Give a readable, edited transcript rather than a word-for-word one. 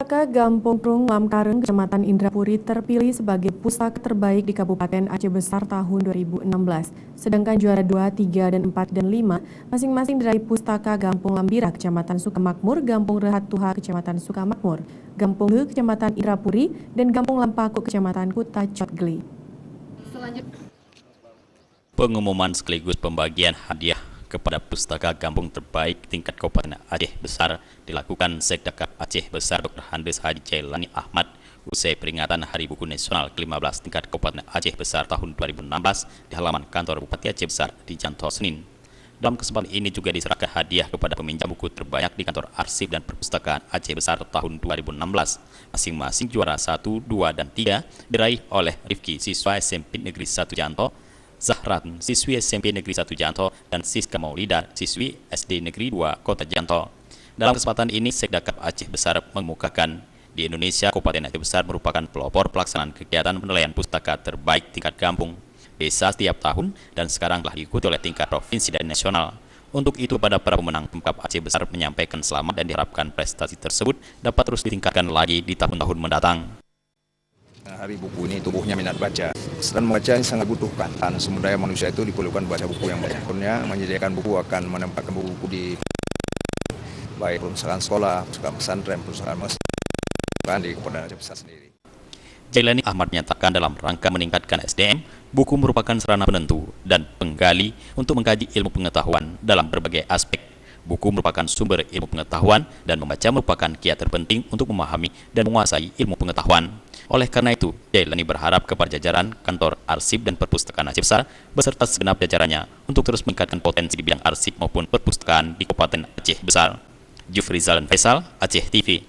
Pustaka Gampong Prung Lamkareng, Kecamatan Indrapuri terpilih sebagai pustaka terbaik di Kabupaten Aceh Besar tahun 2016. Sedangkan juara 2, 3, dan 4, dan 5 masing-masing dari Pustaka Gampung Lambira, Kecamatan Sukamakmur, Gampung Rehat Tuha, Kecamatan Sukamakmur, Gampung He, Kecamatan Indrapuri, dan Gampung Lampaku, Kecamatan Kuta Cotgeli. Pengumuman sekaligus pembagian hadiah kepada Pustaka Gampung terbaik tingkat Kabupaten Aceh Besar dilakukan Sekdakap Aceh Besar Dr. Handes Haji Jailani Ahmad usai peringatan Hari Buku Nasional ke-15 tingkat Kabupaten Aceh Besar tahun 2016 di halaman kantor Bupati Aceh Besar di Janto, Senin. Dalam kesempatan ini juga diserahkan hadiah kepada peminjam buku terbanyak di kantor arsip dan perpustakaan Aceh Besar tahun 2016. Masing-masing juara 1, 2, dan 3 diraih oleh Rifki, siswa SMP Negeri 1 Janto, Zahran, siswi SMP Negeri 1 Janto, dan Siska Maulida, siswi SD Negeri 2 Kota Janto. Dalam kesempatan ini, Sekdakap Aceh Besar mengemukakan di Indonesia, Kabupaten Aceh Besar merupakan pelopor pelaksanaan kegiatan penilaian pustaka terbaik tingkat kampung, desa setiap tahun, dan sekarang telah diikuti oleh tingkat provinsi dan nasional. Untuk itu, pada para pemenang Pemkab Aceh Besar menyampaikan selamat dan diharapkan prestasi tersebut dapat terus ditingkatkan lagi di tahun-tahun mendatang. Hari buku ini tubuhnya minat baca, dan membaca ini sangat butuhkan. Dan sumber daya manusia itu diperlukan baca buku yang banyak. Menyediakan buku akan menempatkan buku-buku di baik perusahaan sekolah, perusahaan pesantren, perusahaan masjid, bahkan di Kabupaten Aceh Besar sendiri. Jailani Ahmad menyatakan dalam rangka meningkatkan SDM, buku merupakan sarana penentu dan penggali untuk mengkaji ilmu pengetahuan dalam berbagai aspek. Buku merupakan sumber ilmu pengetahuan dan membaca merupakan kiat terpenting untuk memahami dan menguasai ilmu pengetahuan. Oleh karena itu, Jailani berharap kepada jajaran kantor arsip dan perpustakaan Aceh Besar beserta segenap jajarannya untuk terus meningkatkan potensi di bidang arsip maupun perpustakaan di Kabupaten Aceh Besar. Jufrizal Faisal, Aceh TV.